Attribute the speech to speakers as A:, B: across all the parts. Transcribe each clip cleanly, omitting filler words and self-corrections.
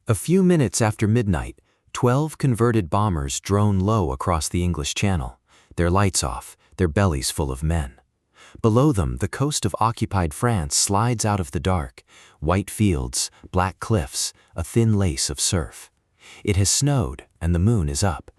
A: A few minutes after midnight, 12 converted bombers drone low across the English Channel, their lights off, their bellies full of men. Below them, the coast of occupied France slides out of the dark, white fields, black cliffs, a thin lace of surf. It has snowed, and the moon is up.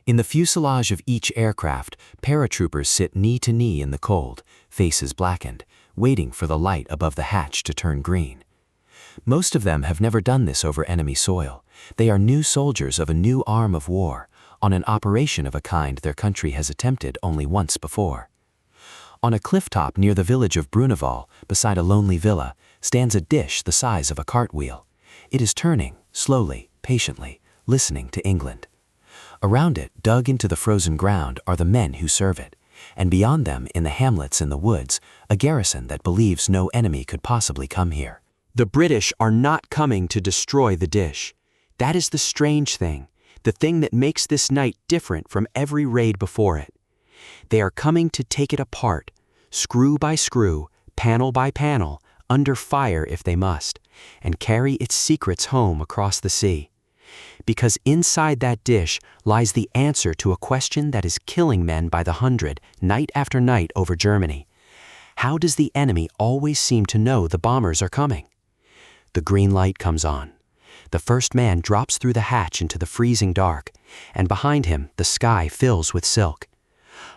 A: In the fuselage of each aircraft, paratroopers sit knee to knee in the cold, faces blackened, waiting for the light above the hatch to turn green. Most of them have never done this over enemy soil. They are new soldiers of a new arm of war, on an operation of a kind their country has attempted only once before. On a clifftop near the village of Bruneval, beside a lonely villa, stands a dish the size of a cartwheel. It is turning, slowly, patiently, listening to England. Around it, dug into the frozen ground, are the men who serve it, and beyond them, in the hamlets in the woods, a garrison that believes no enemy could possibly come here.
B: The British are not coming to destroy the dish. That is the strange thing, the thing that makes this night different from every raid before it. They are coming to take it apart, screw by screw, panel by panel, under fire if they must, and carry its secrets home across the sea. Because inside that dish lies the answer to a question that is killing men by the hundred, night after night over Germany. How does the enemy always seem to know the bombers are coming? The green light comes on. The first man drops through the hatch into the freezing dark, and behind him the sky fills with silk.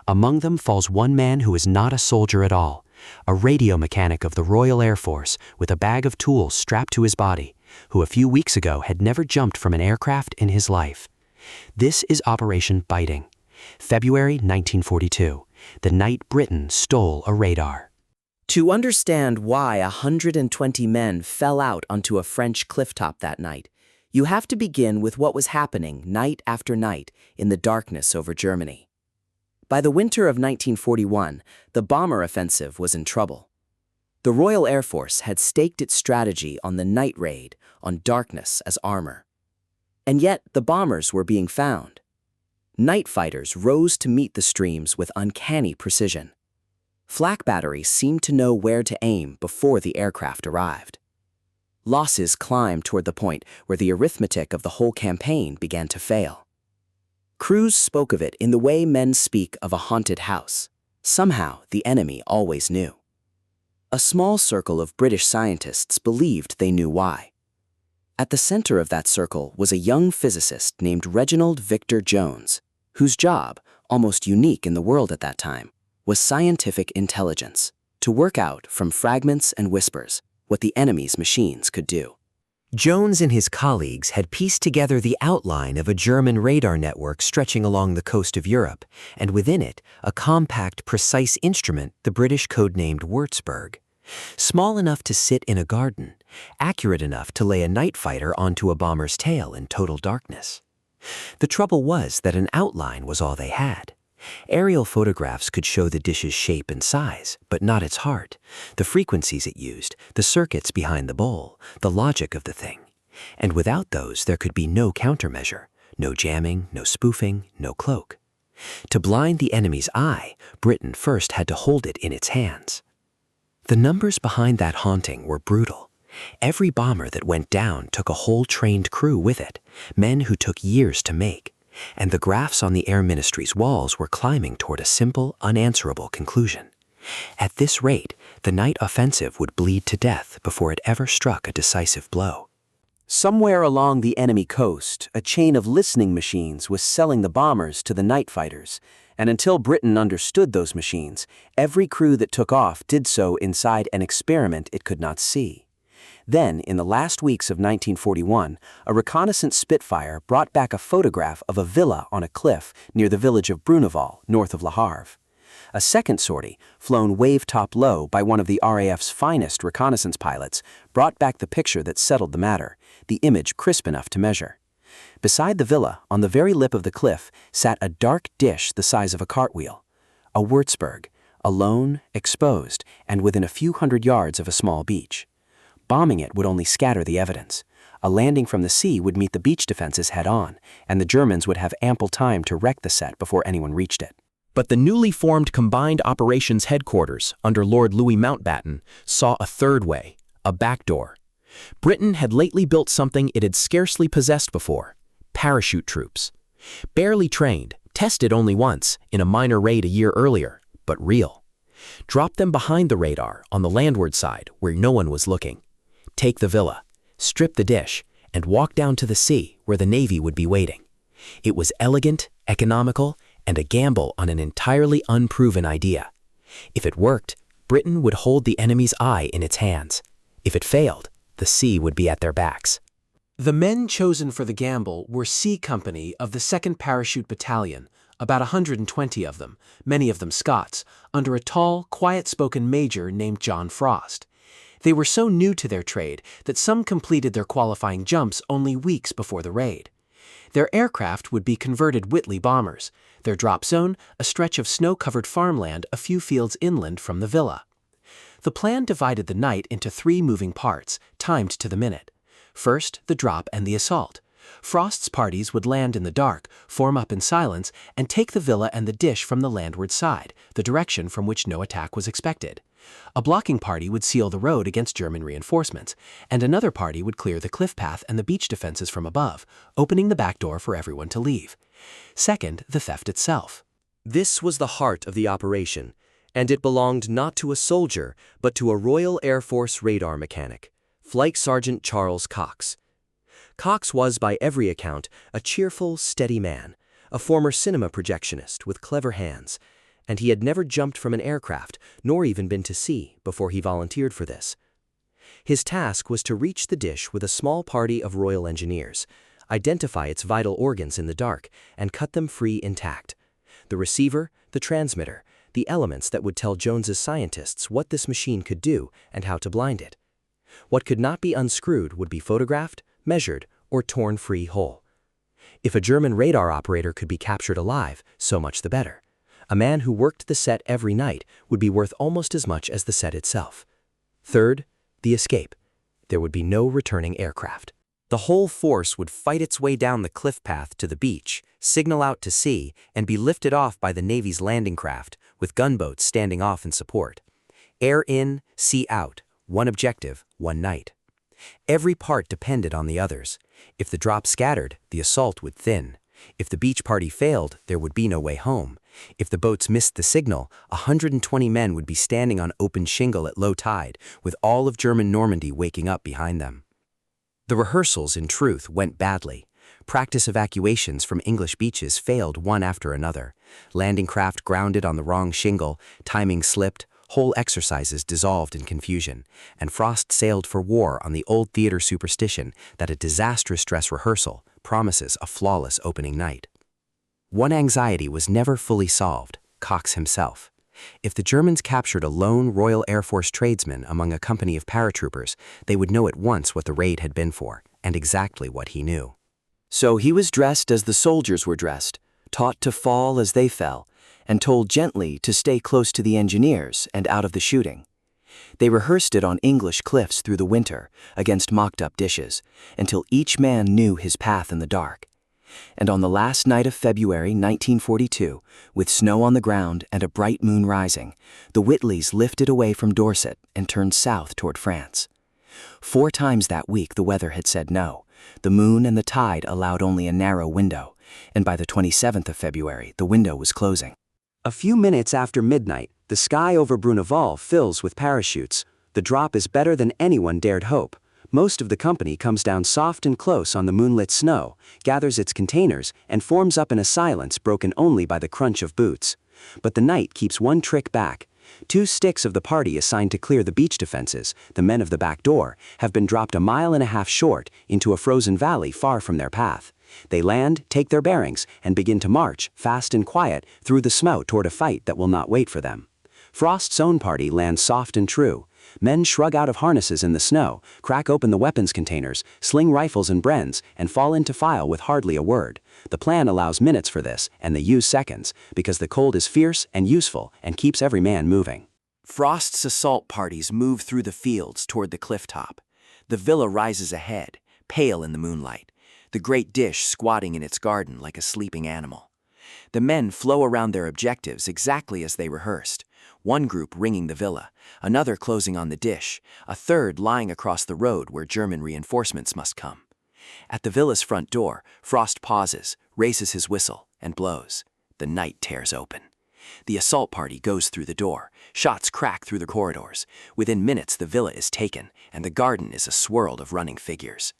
B: Among them falls one man who is not a soldier at all, a radio mechanic of the Royal Air Force with a bag of tools strapped to his body, who a few weeks ago had never jumped from an aircraft in his life. This is Operation Biting. February 1942, the night Britain stole a radar.
C: To understand why 120 men fell out onto a French clifftop that night, you have to begin with what was happening night after night in the darkness over Germany. By the winter of 1941, the bomber offensive was in trouble. The Royal Air Force had staked its strategy on the night raid, on darkness as armor. And yet the bombers were being found. Night fighters rose to meet the streams with uncanny precision. Flak batteries seemed to know where to aim before the aircraft arrived. Losses climbed toward the point where the arithmetic of the whole campaign began to fail. Crews spoke of it in the way men speak of a haunted house. Somehow the enemy always knew. A small circle of British scientists believed they knew why. At the center of that circle was a young physicist named Reginald Victor Jones, whose job, almost unique in the world at that time, was scientific intelligence, to work out from fragments and whispers what the enemy's machines could do.
D: Jones and his colleagues had pieced together the outline of a German radar network stretching along the coast of Europe, and within it, a compact, precise instrument the British codenamed Würzburg. Small enough to sit in a garden, accurate enough to lay a night fighter onto a bomber's tail in total darkness. The trouble was that an outline was all they had. Aerial photographs could show the dish's shape and size, but not its heart, the frequencies it used, the circuits behind the bowl, the logic of the thing. And without those, there could be no countermeasure, no jamming, no spoofing, no cloak. To blind the enemy's eye, Britain first had to hold it in its hands. The numbers behind that haunting were brutal. Every bomber that went down took a whole trained crew with it, men who took years to make. And the graphs on the Air Ministry's walls were climbing toward a simple, unanswerable conclusion. At this rate, the night offensive would bleed to death before it ever struck a decisive blow.
B: Somewhere along the enemy coast, a chain of listening machines was selling the bombers to the night fighters, and until Britain understood those machines, every crew that took off did so inside an experiment it could not see. Then, in the last weeks of 1941, a reconnaissance Spitfire brought back a photograph of a villa on a cliff near the village of Bruneval, north of Le Havre. A second sortie, flown wave-top low by one of the RAF's finest reconnaissance pilots, brought back the picture that settled the matter, the image crisp enough to measure. Beside the villa, on the very lip of the cliff, sat a dark dish the size of a cartwheel. A Würzburg, alone, exposed, and within a few hundred yards of a small beach. Bombing it would only scatter the evidence. A landing from the sea would meet the beach defenses head-on, and the Germans would have ample time to wreck the set before anyone reached it.
E: But the newly formed Combined Operations Headquarters, under Lord Louis Mountbatten, saw a third way, a backdoor. Britain had lately built something it had scarcely possessed before: parachute troops. Barely trained, tested only once, in a minor raid a year earlier, but real. Drop them behind the radar, on the landward side, where no one was looking. Take the villa, strip the dish, and walk down to the sea, where the Navy would be waiting. It was elegant, economical, and a gamble on an entirely unproven idea. If it worked, Britain would hold the enemy's eye in its hands. If it failed, the sea would be at their backs.
B: The men chosen for the gamble were C Company of the 2nd Parachute Battalion, about 120 of them, many of them Scots, under a tall, quiet-spoken major named John Frost. They were so new to their trade that some completed their qualifying jumps only weeks before the raid. Their aircraft would be converted Whitley bombers, their drop zone a stretch of snow-covered farmland a few fields inland from the villa. The plan divided the night into 3 moving parts, timed to the minute. First, the drop and the assault. Frost's parties would land in the dark, form up in silence, and take the villa and the dish from the landward side, the direction from which no attack was expected. A blocking party would seal the road against German reinforcements, and another party would clear the cliff path and the beach defenses from above, opening the back door for everyone to leave. Second, the theft itself.
D: This was the heart of the operation, and it belonged not to a soldier, but to a Royal Air Force radar mechanic, Flight Sergeant Charles Cox. Cox was, by every account, a cheerful, steady man, a former cinema projectionist with clever hands, and he had never jumped from an aircraft, nor even been to sea, before he volunteered for this. His task was to reach the dish with a small party of Royal Engineers, identify its vital organs in the dark, and cut them free intact. The receiver, the transmitter, the elements that would tell Jones's scientists what this machine could do and how to blind it. What could not be unscrewed would be photographed, measured, or torn free whole. If a German radar operator could be captured alive, so much the better. A man who worked the set every night would be worth almost as much as the set itself. Third, the escape. There would be no returning aircraft. The whole force would fight its way down the cliff path to the beach, signal out to sea, and be lifted off by the Navy's landing craft, with gunboats standing off in support. Air in, sea out. One objective, one night. Every part depended on the others. If the drop scattered, the assault would thin. If the beach party failed, there would be no way home. If the boats missed the signal, 120 men would be standing on open shingle at low tide, with all of German Normandy waking up behind them. The rehearsals, in truth, went badly. Practice evacuations from English beaches failed one after another. Landing craft grounded on the wrong shingle, timing slipped, whole exercises dissolved in confusion, and Frost sailed for war on the old theater superstition that a disastrous dress rehearsal promises a flawless opening night. One anxiety was never fully solved: Cox himself. If the Germans captured a lone Royal Air Force tradesman among a company of paratroopers, they would know at once what the raid had been for, and exactly what he knew.
C: So he was dressed as the soldiers were dressed, taught to fall as they fell, and told gently to stay close to the engineers and out of the shooting. They rehearsed it on English cliffs through the winter, against mocked-up dishes, until each man knew his path in the dark. And on the last night of February 1942, with snow on the ground and a bright moon rising, the Whitleys lifted away from Dorset and turned south toward France. 4 times that week the weather had said no. The moon and the tide allowed only a narrow window, and by the 27th of February, the window was closing.
B: A few minutes after midnight, the sky over Bruneval fills with parachutes. The drop is better than anyone dared hope. Most of the company comes down soft and close on the moonlit snow, gathers its containers, and forms up in a silence broken only by the crunch of boots. But the night keeps one trick back. 2 sticks of the party assigned to clear the beach defenses, the men of the back door, have been dropped 1.5 miles short into a frozen valley far from their path. They land, take their bearings, and begin to march, fast and quiet, through the snow toward a fight that will not wait for them. Frost's own party lands soft and true. Men shrug out of harnesses in the snow, crack open the weapons containers, sling rifles and Brens, and fall into file with hardly a word. The plan allows minutes for this, and they use seconds, because the cold is fierce and useful and keeps every man moving.
C: Frost's assault parties move through the fields toward the cliff top. The villa rises ahead, pale in the moonlight, the great dish squatting in its garden like a sleeping animal. The men flow around their objectives exactly as they rehearsed, one group ringing the villa, another closing on the dish, a third lying across the road where German reinforcements must come. At the villa's front door, Frost pauses, raises his whistle, and blows. The night tears open. The assault party goes through the door. Shots crack through the corridors. Within minutes, the villa is taken, and the garden is a swirl of running figures.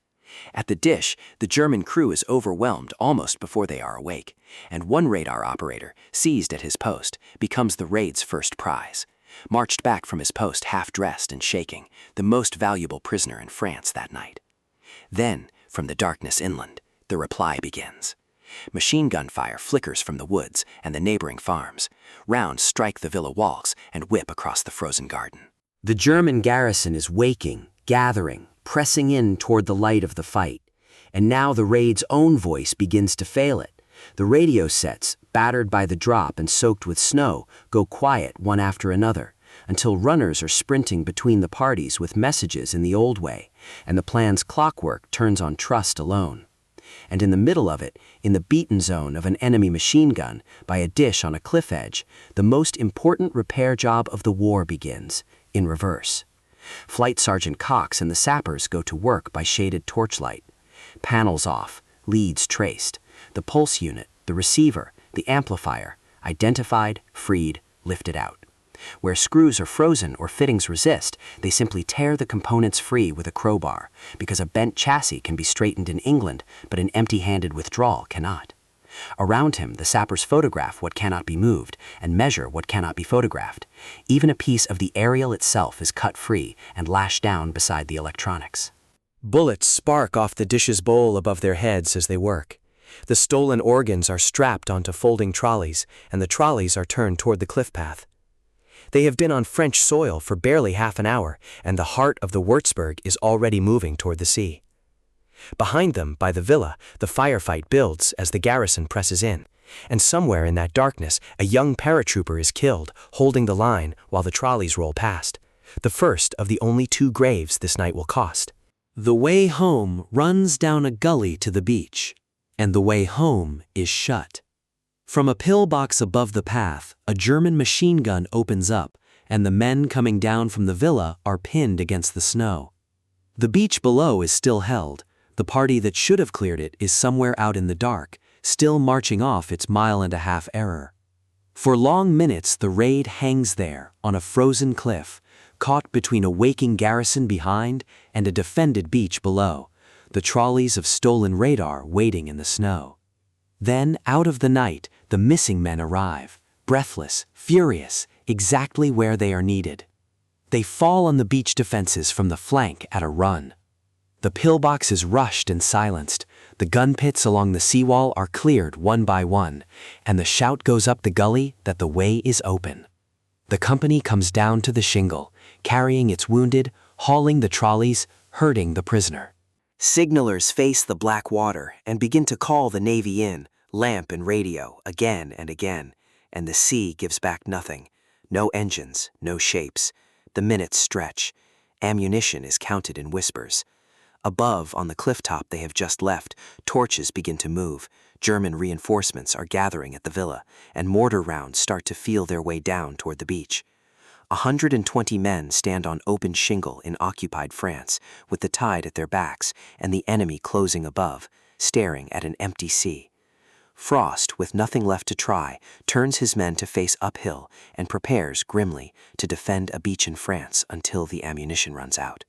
C: At the dish, the German crew is overwhelmed almost before they are awake, and one radar operator, seized at his post, becomes the raid's first prize. Marched back from his post half-dressed and shaking, the most valuable prisoner in France that night. Then, from the darkness inland, the reply begins. Machine gun fire flickers from the woods and the neighboring farms. Rounds strike the villa walls and whip across the frozen garden.
B: The German garrison is waking, gathering, pressing in toward the light of the fight. And now the raid's own voice begins to fail it. The radio sets, battered by the drop and soaked with snow, go quiet one after another, until runners are sprinting between the parties with messages in the old way, and the plan's clockwork turns on trust alone. And in the middle of it, in the beaten zone of an enemy machine gun, by a dish on a cliff edge, the most important repair job of the war begins, in reverse. Flight Sergeant Cox and the sappers go to work by shaded torchlight. Panels off, leads traced, the pulse unit, the receiver, the amplifier, identified, freed, lifted out. Where screws are frozen or fittings resist, they simply tear the components free with a crowbar, because a bent chassis can be straightened in England, but an empty-handed withdrawal cannot. Around him, the sappers photograph what cannot be moved and measure what cannot be photographed. Even a piece of the aerial itself is cut free and lashed down beside the electronics.
E: Bullets spark off the dish's bowl above their heads as they work. The stolen organs are strapped onto folding trolleys, and the trolleys are turned toward the cliff path. They have been on French soil for barely half an hour, and the heart of the Würzburg is already moving toward the sea. Behind them, by the villa, the firefight builds as the garrison presses in, and somewhere in that darkness, a young paratrooper is killed, holding the line while the trolleys roll past. The first of the only 2 graves this night will cost.
A: The way home runs down a gully to the beach, and the way home is shut. From a pillbox above the path, a German machine gun opens up, and the men coming down from the villa are pinned against the snow. The beach below is still held. The party that should have cleared it is somewhere out in the dark, still marching off its mile-and-a-half error. For long minutes the raid hangs there, on a frozen cliff, caught between a waking garrison behind and a defended beach below, the trolleys of stolen radar waiting in the snow. Then, out of the night, the missing men arrive, breathless, furious, exactly where they are needed. They fall on the beach defenses from the flank at a run. The pillbox is rushed and silenced, the gun pits along the seawall are cleared one by one, and the shout goes up the gully that the way is open. The company comes down to the shingle, carrying its wounded, hauling the trolleys, herding the prisoner.
B: Signalers face the black water and begin to call the Navy in, lamp and radio, again and again, and the sea gives back nothing. No engines, no shapes. The minutes stretch. Ammunition is counted in whispers. Above, on the clifftop they have just left, torches begin to move. German reinforcements are gathering at the villa, and mortar rounds start to feel their way down toward the beach. 120 men stand on open shingle in occupied France, with the tide at their backs and the enemy closing above, staring at an empty sea. Frost, with nothing left to try, turns his men to face uphill and prepares grimly to defend a beach in France until the ammunition runs out.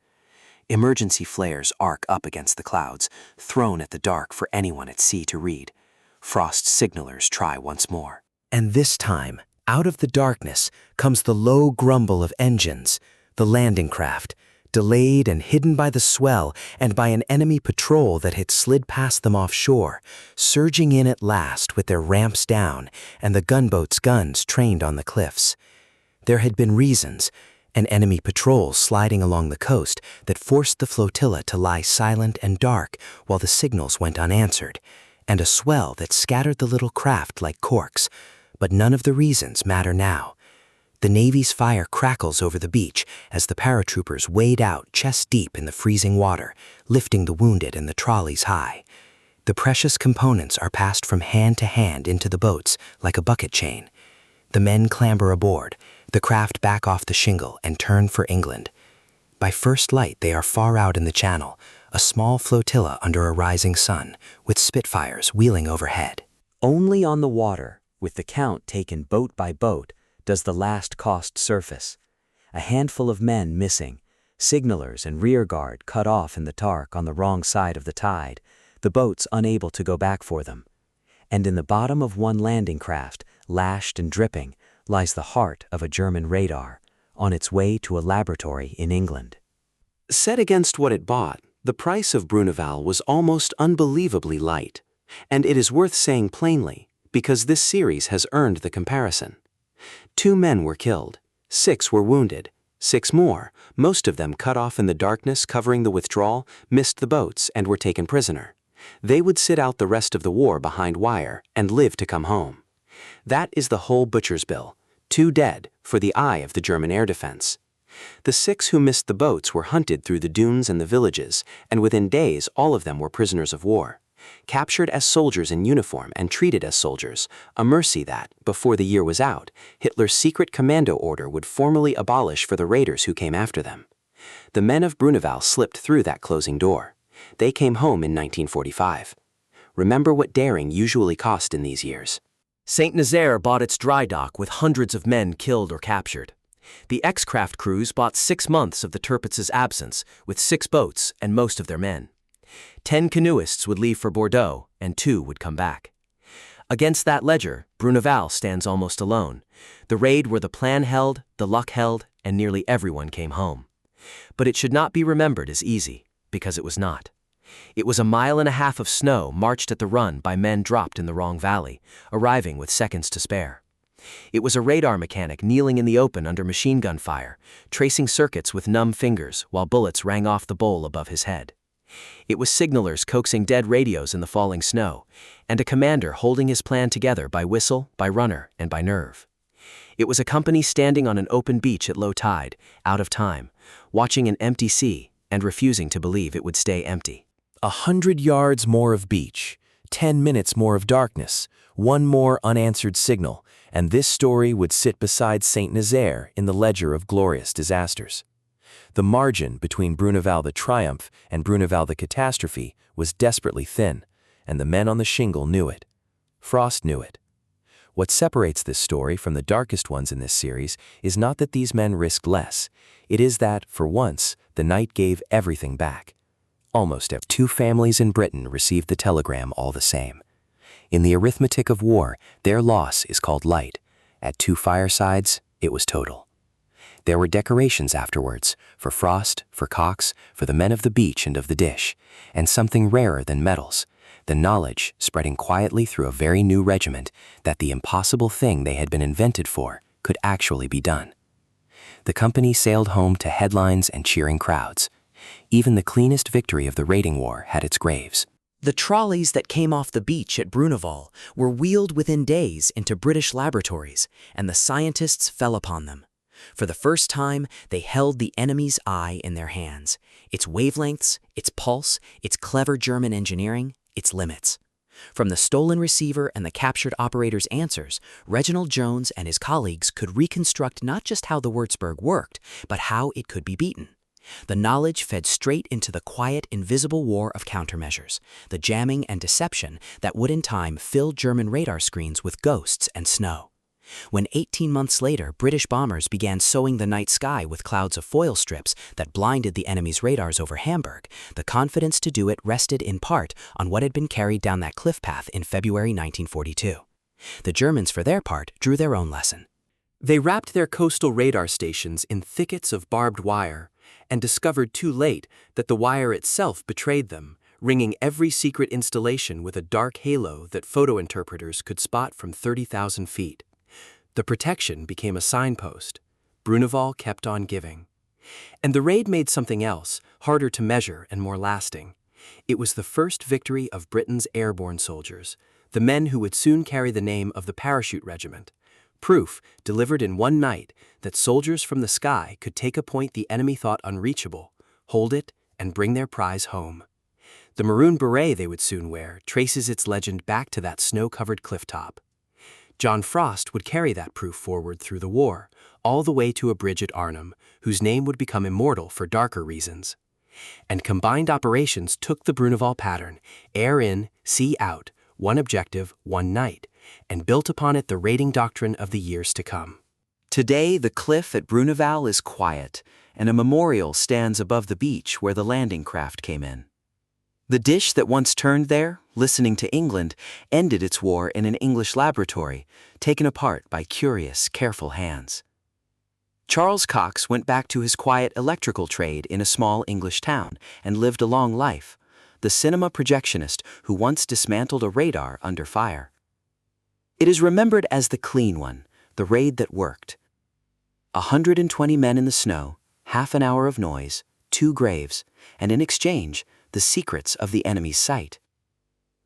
B: Emergency flares arc up against the clouds, thrown at the dark for anyone at sea to read. Frost's signalers try once more.
D: And this time, out of the darkness comes the low grumble of engines, the landing craft, delayed and hidden by the swell and by an enemy patrol that had slid past them offshore, surging in at last with their ramps down and the gunboat's guns trained on the cliffs. There had been reasons, an enemy patrol sliding along the coast that forced the flotilla to lie silent and dark while the signals went unanswered, and a swell that scattered the little craft like corks. But none of the reasons matter now. The Navy's fire crackles over the beach as the paratroopers wade out chest-deep in the freezing water, lifting the wounded and the trolleys high. The precious components are passed from hand to hand into the boats like a bucket chain. The men clamber aboard. The craft back off the shingle and turn for England. By first light, they are far out in the channel, a small flotilla under a rising sun, with Spitfires wheeling overhead.
B: Only on the water, with the count taken boat by boat, does the last cost surface. A handful of men missing, signalers and rear guard cut off in the dark on the wrong side of the tide, the boats unable to go back for them. And in the bottom of one landing craft, lashed and dripping, lies the heart of a German radar, on its way to a laboratory in England.
A: Set against what it bought, the price of Bruneval was almost unbelievably light. And it is worth saying plainly, because this series has earned the comparison. 2 men were killed, 6 were wounded, 6 more, most of them cut off in the darkness covering the withdrawal, missed the boats and were taken prisoner. They would sit out the rest of the war behind wire and live to come home. That is the whole butcher's bill, 2 dead for the eye of the German air defense. The 6 who missed the boats were hunted through the dunes and the villages, and within days all of them were prisoners of war. Captured as soldiers in uniform and treated as soldiers, a mercy that, before the year was out, Hitler's secret commando order would formally abolish for the raiders who came after them. The men of Bruneval slipped through that closing door. They came home in 1945. Remember what daring usually cost in these years.
E: St. Nazaire bought its dry dock with hundreds of men killed or captured. The X-Craft crews bought 6 months of the Tirpitz's absence with 6 boats and most of their men. 10 canoeists would leave for Bordeaux, and 2 would come back. Against that ledger, Bruneval stands almost alone. The raid where the plan held, the luck held, and nearly everyone came home. But it should not be remembered as easy, because it was not. It was a 1.5 miles of snow marched at the run by men dropped in the wrong valley, arriving with seconds to spare. It was a radar mechanic kneeling in the open under machine gun fire, tracing circuits with numb fingers while bullets rang off the bowl above his head. It was signalers coaxing dead radios in the falling snow, and a commander holding his plan together by whistle, by runner, and by nerve. It was a company standing on an open beach at low tide, out of time, watching an empty sea and refusing to believe it would stay empty.
F: 100 yards more of beach, 10 minutes more of darkness, 1 more unanswered signal, and this story would sit beside St. Nazaire in the ledger of glorious disasters. The margin between Bruneval the triumph and Bruneval the catastrophe was desperately thin, and the men on the shingle knew it. Frost knew it. What separates this story from the darkest ones in this series is not that these men risked less, it is that, for once, the night gave everything back. Almost 2 families in Britain received the telegram all the same. In the arithmetic of war, their loss is called light. At 2 firesides, it was total. There were decorations afterwards, for Frost, for Cox, for the men of the beach and of the dish, and something rarer than medals, the knowledge, spreading quietly through a very new regiment, that the impossible thing they had been invented for could actually be done. The company sailed home to headlines and cheering crowds. Even the cleanest victory of the raiding war had its graves.
C: The trolleys that came off the beach at Bruneval were wheeled within days into British laboratories, and the scientists fell upon them. For the first time, they held the enemy's eye in their hands, its wavelengths, its pulse, its clever German engineering, its limits. From the stolen receiver and the captured operator's answers, Reginald Jones and his colleagues could reconstruct not just how the Würzburg worked, but how it could be beaten. The knowledge fed straight into the quiet, invisible war of countermeasures, the jamming and deception that would in time fill German radar screens with ghosts and snow. When 18 months later, British bombers began sowing the night sky with clouds of foil strips that blinded the enemy's radars over Hamburg, the confidence to do it rested in part on what had been carried down that cliff path in February 1942. The Germans, for their part, drew their own lesson.
A: They wrapped their coastal radar stations in thickets of barbed wire and discovered too late that the wire itself betrayed them, ringing every secret installation with a dark halo that photo interpreters could spot from 30,000 feet. The protection became a signpost. Bruneval kept on giving. And the raid made something else, harder to measure and more lasting. It was the first victory of Britain's airborne soldiers, the men who would soon carry the name of the Parachute Regiment. Proof, delivered in one night, that soldiers from the sky could take a point the enemy thought unreachable, hold it, and bring their prize home. The maroon beret they would soon wear traces its legend back to that snow-covered clifftop. John Frost would carry that proof forward through the war,
B: all the way to a bridge at Arnhem, whose name would become immortal for darker reasons. And combined operations took the Bruneval pattern, air in, sea out, one objective, one night, and built upon it the raiding doctrine of the years to come.
C: Today, the cliff at Bruneval is quiet, and a memorial stands above the beach where the landing craft came in. The dish that once turned there, listening to England, ended its war in an English laboratory, taken apart by curious, careful hands. Charles Cox went back to his quiet electrical trade in a small English town and lived a long life, the cinema projectionist who once dismantled a radar under fire. It is remembered as the clean one, the raid that worked. 120 men in the snow, half an hour of noise, 2 graves, and in exchange, the secrets of the enemy's sight.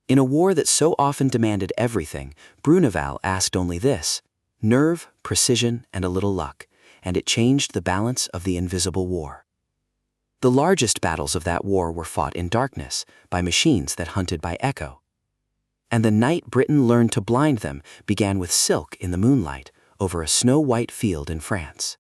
C: In a war that so often demanded everything, Bruneval asked only this: nerve, precision, and a little luck, and it changed the balance of the invisible war. The largest battles of that war were fought in darkness, by machines that hunted by echo. And the night Britain learned to blind them began with silk in the moonlight over a snow-white field in France.